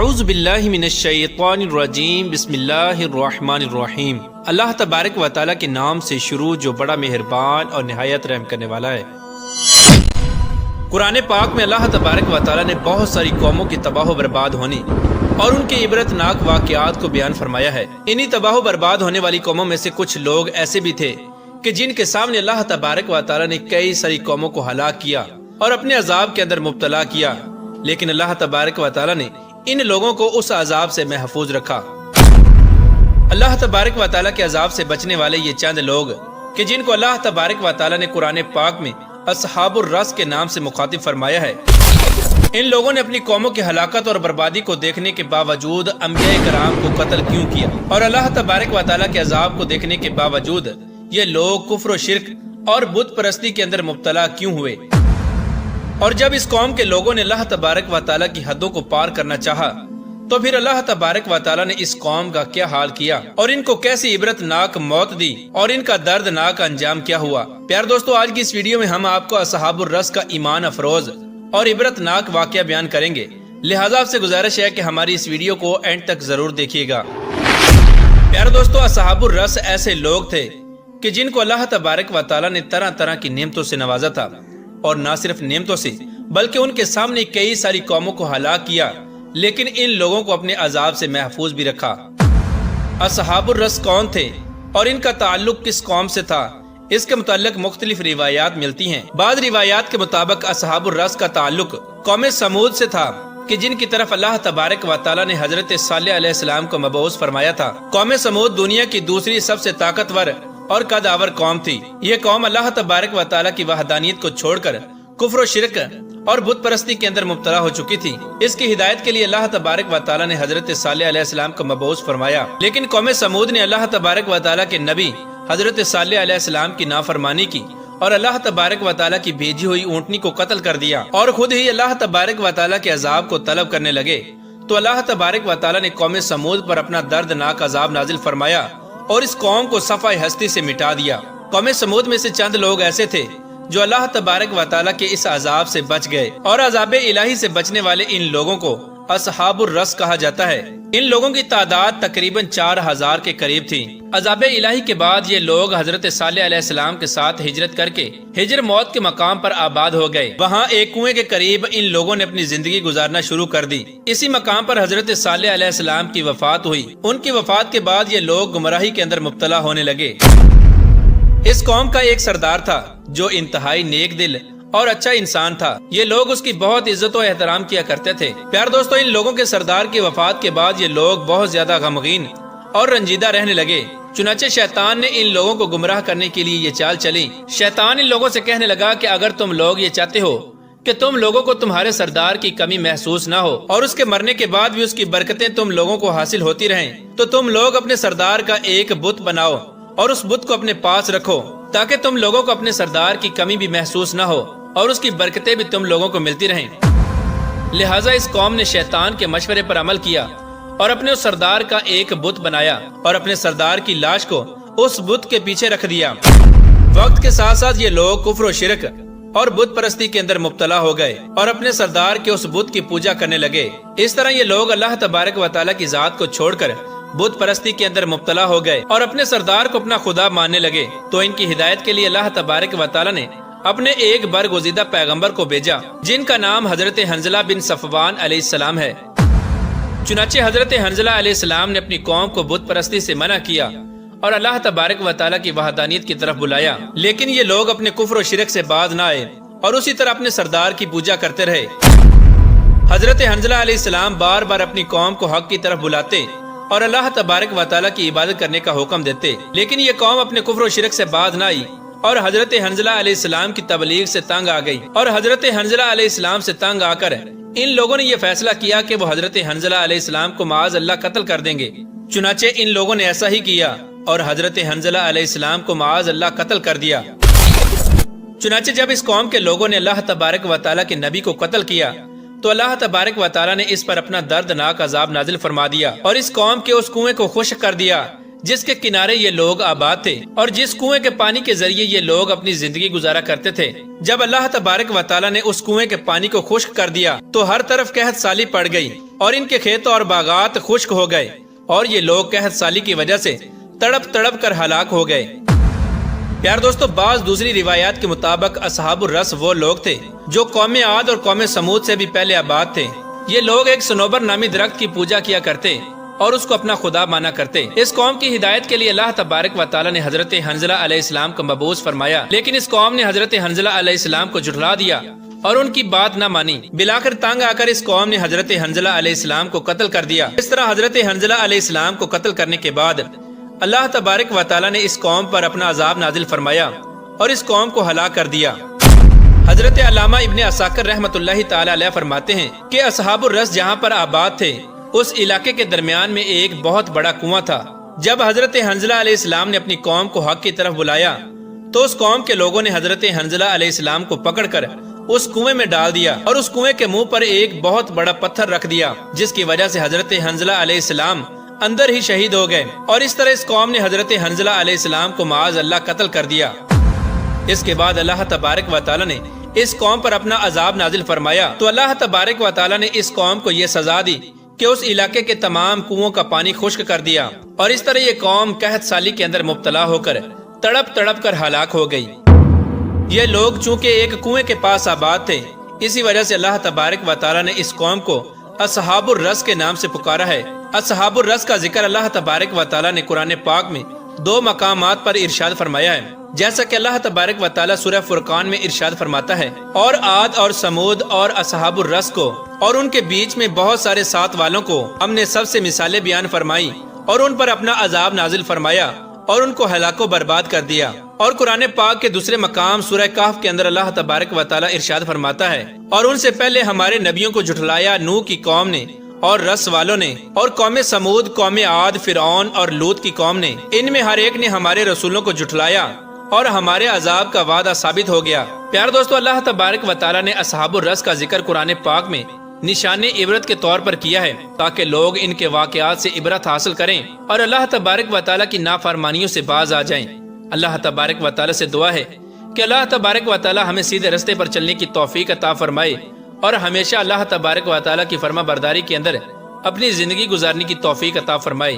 اعوذ باللہ من الشیطان الرجیم بسم اللہ الرحمن الرحیم۔ اللہ تبارک و تعالیٰ کے نام سے شروع جو بڑا مہربان اور نہایت رحم کرنے والا ہے۔ قرآن پاک میں اللہ تبارک و تعالیٰ نے بہت ساری قوموں کی تباہ و برباد ہونے اور ان کے عبرت ناک واقعات کو بیان فرمایا ہے۔ انہی تباہ و برباد ہونے والی قوموں میں سے کچھ لوگ ایسے بھی تھے کہ جن کے سامنے اللہ تبارک و تعالیٰ نے کئی ساری قوموں کو ہلاک کیا اور اپنے عذاب کے اندر مبتلا کیا، لیکن اللہ تبارک و تعالیٰ نے ان لوگوں کو اس عذاب سے محفوظ رکھا۔ اللہ تبارک و تعالیٰ کے عذاب سے بچنے والے یہ چند لوگ کہ جن کو اللہ تبارک و تعالیٰ نے قرآن پاک میں اصحاب الرس کے نام سے مخاطب فرمایا ہے۔ ان لوگوں نے اپنی قوموں کی ہلاکت اور بربادی کو دیکھنے کے باوجود انبیاء کرام کو قتل کیوں کیا، اور اللہ تبارک و تعالیٰ کے عذاب کو دیکھنے کے باوجود یہ لوگ کفر و شرک اور بت پرستی کے اندر مبتلا کیوں ہوئے، اور جب اس قوم کے لوگوں نے اللہ تبارک و تعالیٰ کی حدوں کو پار کرنا چاہا تو پھر اللہ تبارک و تعالیٰ نے اس قوم کا کیا حال کیا اور ان کو کیسی عبرت ناک موت دی اور ان کا دردناک انجام کیا ہوا۔ پیار دوستو، آج کی اس ویڈیو میں ہم آپ کو اصحاب الرس کا ایمان افروز اور عبرت ناک واقعہ بیان کریں گے، لہٰذا آپ سے گزارش ہے کہ ہماری اس ویڈیو کو اینڈ تک ضرور دیکھیے گا۔ پیار دوستو، اصحاب الرس ایسے لوگ تھے کہ جن کو اللہ تبارک و تعالیٰ نے طرح طرح کی نعمتوں سے نوازا تھا، اور نہ صرف نعمتوں سے بلکہ ان کے سامنے کئی ساری قوموں کو ہلاک کیا، لیکن ان لوگوں کو اپنے عذاب سے محفوظ بھی رکھا۔ اصحاب الرس کون تھے اور ان کا تعلق کس قوم سے تھا، اس کے متعلق مختلف روایات ملتی ہیں۔ بعض روایات کے مطابق اصحاب الرس کا تعلق قوم سمود سے تھا کہ جن کی طرف اللہ تبارک و تعالیٰ نے حضرت صالح علیہ السلام کو مبعوث فرمایا تھا۔ قوم سمود دنیا کی دوسری سب سے طاقتور اور قدآور قوم تھی۔ یہ قوم اللہ تبارک و تعالیٰ کی وحدانیت کو چھوڑ کر کفر و شرک اور بت پرستی کے اندر مبتلا ہو چکی تھی۔ اس کی ہدایت کے لیے اللہ تبارک و تعالیٰ نے حضرت صالح علیہ السلام کو مبعوث فرمایا، لیکن قوم سمود نے اللہ تبارک و تعالیٰ کے نبی حضرت صالح علیہ السلام کی نافرمانی کی اور اللہ تبارک و تعالیٰ کی بھیجی ہوئی اونٹنی کو قتل کر دیا اور خود ہی اللہ تبارک و تعالیٰ کے عذاب کو طلب کرنے لگے۔ تو اللہ تبارک و تعالیٰ نے قوم سمود پر اپنا دردناک عذاب نازل فرمایا اور اس قوم کو صفحہ ہستی سے مٹا دیا۔ قوم سمود میں سے چند لوگ ایسے تھے جو اللہ تبارک و تعالیٰ کے اس عذاب سے بچ گئے، اور عذاب الہی سے بچنے والے ان لوگوں کو اصحاب الرس کہا جاتا ہے۔ ان لوگوں کی تعداد تقریباً 4000 کے قریب تھی۔ عذاب الہی کے بعد یہ لوگ حضرت صالح علیہ السلام کے ساتھ ہجرت کر کے ہجر موت کے مقام پر آباد ہو گئے۔ وہاں ایک کنویں کے قریب ان لوگوں نے اپنی زندگی گزارنا شروع کر دی۔ اسی مقام پر حضرت صالح علیہ السلام کی وفات ہوئی۔ ان کی وفات کے بعد یہ لوگ گمراہی کے اندر مبتلا ہونے لگے۔ اس قوم کا ایک سردار تھا جو انتہائی نیک دل اور اچھا انسان تھا۔ یہ لوگ اس کی بہت عزت و احترام کیا کرتے تھے۔ پیار دوستو، ان لوگوں کے سردار کی وفات کے بعد یہ لوگ بہت زیادہ غمگین اور رنجیدہ رہنے لگے۔ چنانچہ شیطان نے ان لوگوں کو گمراہ کرنے کے لیے یہ چال چلی۔ شیطان ان لوگوں سے کہنے لگا کہ اگر تم لوگ یہ چاہتے ہو کہ تم لوگوں کو تمہارے سردار کی کمی محسوس نہ ہو اور اس کے مرنے کے بعد بھی اس کی برکتیں تم لوگوں کو حاصل ہوتی رہیں، تو تم لوگ اپنے سردار کا ایک بت بناؤ اور اس بت کو اپنے پاس رکھو، تاکہ تم لوگوں کو اپنے سردار کی کمی بھی محسوس نہ ہو اور اس کی برکتیں بھی تم لوگوں کو ملتی رہیں۔ لہٰذا اس قوم نے شیطان کے مشورے پر عمل کیا اور اپنے اس سردار کا ایک بت بنایا اور اپنے سردار کی لاش کو اس بت کے پیچھے رکھ دیا۔ وقت کے ساتھ ساتھ یہ لوگ کفر و شرک اور بت پرستی کے اندر مبتلا ہو گئے اور اپنے سردار کے اس بت کی پوجا کرنے لگے۔ اس طرح یہ لوگ اللہ تبارک و تعالیٰ کی ذات کو چھوڑ کر بت پرستی کے اندر مبتلا ہو گئے اور اپنے سردار کو اپنا خدا ماننے لگے۔ تو ان کی ہدایت کے لیے اللہ تبارک و تعالیٰ نے اپنے ایک برگزیدہ پیغمبر کو بھیجا جن کا نام حضرت حنظلہ بن صفوان علیہ السلام ہے۔ چنانچہ حضرت حنظلہ علیہ السلام نے اپنی قوم کو بت پرستی سے منع کیا اور اللہ تبارک و تعالیٰ کی وحدانیت کی طرف بلایا، لیکن یہ لوگ اپنے کفر و شرک سے باز نہ آئے اور اسی طرح اپنے سردار کی پوجا کرتے رہے۔ حضرت حنظلہ علیہ السلام بار بار اپنی قوم کو حق کی طرف بلاتے اور اللہ تبارک و تعالیٰ کی عبادت کرنے کا حکم دیتے، لیکن یہ قوم اپنے کفر و شرک سے باز نہ آئی اور حضرت حنظلہ علیہ السلام کی تبلیغ سے تنگ آ گئی، اور حضرت حنظلہ علیہ السلام سے تنگ آ کر ان لوگوں نے یہ فیصلہ کیا کہ وہ حضرت حنظلہ علیہ السلام کو معاذ اللہ قتل کر دیں گے۔ چنانچہ ان لوگوں نے ایسا ہی کیا اور حضرت حنظلہ علیہ السلام کو معاذ اللہ قتل کر دیا۔ چنانچہ جب اس قوم کے لوگوں نے اللہ تبارک و تعالیٰ کے نبی کو قتل کیا تو اللہ تبارک و تعالیٰ نے اس پر اپنا دردناک عذاب نازل فرما دیا اور اس قوم کے اس کنویں کو خشک کر دیا جس کے کنارے یہ لوگ آباد تھے اور جس کنویں کے پانی کے ذریعے یہ لوگ اپنی زندگی گزارا کرتے تھے۔ جب اللہ تبارک و تعالیٰ نے اس کنویں کے پانی کو خشک کر دیا تو ہر طرف قحط سالی پڑ گئی اور ان کے کھیت اور باغات خشک ہو گئے اور یہ لوگ قحط سالی کی وجہ سے تڑپ تڑپ کر ہلاک ہو گئے۔ پیار دوستو، بعض دوسری روایات کے مطابق اصحاب الرس وہ لوگ تھے جو قوم عاد اور قوم سمود سے بھی پہلے آباد تھے۔ یہ لوگ ایک صنوبر نامی درخت کی پوجا کیا کرتے اور اس کو اپنا خدا مانا کرتے۔ اس قوم کی ہدایت کے لیے اللہ تبارک و تعالیٰ نے حضرت حنظلہ علیہ السلام کو مبعوث فرمایا، لیکن اس قوم نے حضرت حنظلہ علیہ السلام کو جھٹلا دیا اور ان کی بات نہ مانی۔ بلاخر تنگ آ کر اس قوم نے حضرت حنظلہ علیہ السلام کو قتل کر دیا۔ اس طرح حضرت حنظلہ علیہ السلام کو قتل کرنے کے بعد اللہ تبارک و تعالیٰ نے اس قوم پر اپنا عذاب نازل فرمایا اور اس قوم کو ہلاک کر دیا۔ حضرت علامہ ابن عساکر رحمۃ اللہ تعالی علیہ فرماتے ہیں کہ اصحاب الرس جہاں پر آباد تھے اس علاقے کے درمیان میں ایک بہت بڑا کنواں تھا۔ جب حضرت حنظلہ علیہ السلام نے اپنی قوم کو حق کی طرف بلایا تو اس قوم کے لوگوں نے حضرت حنظلہ علیہ السلام کو پکڑ کر اس کنویں میں ڈال دیا اور اس کنویں کے منہ پر ایک بہت بڑا پتھر رکھ دیا، جس کی وجہ سے حضرت حنظلہ علیہ السلام اندر ہی شہید ہو گئے اور اس طرح اس قوم نے حضرت حنظلہ علیہ السلام کو معاذ اللہ قتل کر دیا۔ اس کے بعد اللہ تبارک و تعالیٰ نے اس قوم پر اپنا عذاب نازل فرمایا تو اللہ تبارک و تعالیٰ نے اس قوم کو یہ سزا دی کہ اس علاقے کے تمام کنووں کا پانی خشک کر دیا اور اس طرح یہ قوم قحط سالی کے اندر مبتلا ہو کر تڑپ تڑپ کر ہلاک ہو گئی۔ یہ لوگ چونکہ ایک کنویں کے پاس آباد تھے، اسی وجہ سے اللہ تبارک و تعالیٰ نے اس قوم کو اصحاب الرس کے نام سے پکارا ہے۔ اصحاب الرس کا ذکر اللہ تبارک و تعالیٰ نے قرآن پاک میں 2 مقامات پر ارشاد فرمایا ہے، جیسا کہ اللہ تبارک و تعالیٰ سورہ فرقان میں ارشاد فرماتا ہے، اور عاد اور سمود اور اصحاب الرس کو اور ان کے بیچ میں بہت سارے ساتھ والوں کو ہم نے سب سے مثالیں بیان فرمائی اور ان پر اپنا عذاب نازل فرمایا اور ان کو ہلاک و برباد کر دیا۔ اور قرآن پاک کے دوسرے مقام سورہ کہف کے اندر اللہ تبارک و تعالیٰ ارشاد فرماتا ہے، اور ان سے پہلے ہمارے نبیوں کو جھٹلایا نوح کی قوم نے اور رس والوں نے اور قوم سمود، قوم عاد، فرعون اور لوط کی قوم نے، ان میں ہر ایک نے ہمارے رسولوں کو جھٹلایا اور ہمارے عذاب کا وعدہ ثابت ہو گیا۔ پیار دوستو، اللہ تبارک و تعالیٰ نے اصحاب الرس کا ذکر قرآن پاک میں نشان عبرت کے طور پر کیا ہے تاکہ لوگ ان کے واقعات سے عبرت حاصل کریں اور اللہ تبارک و تعالیٰ کی نافرمانیوں سے باز آ جائیں۔ اللہ تبارک و تعالیٰ سے دعا ہے کہ اللہ تبارک و تعالیٰ ہمیں سیدھے رستے پر چلنے کی توفیق عطا فرمائے اور ہمیشہ اللہ تبارک و تعالیٰ کی فرما برداری کے اندر اپنی زندگی گزارنے کی توفیق عطا فرمائے۔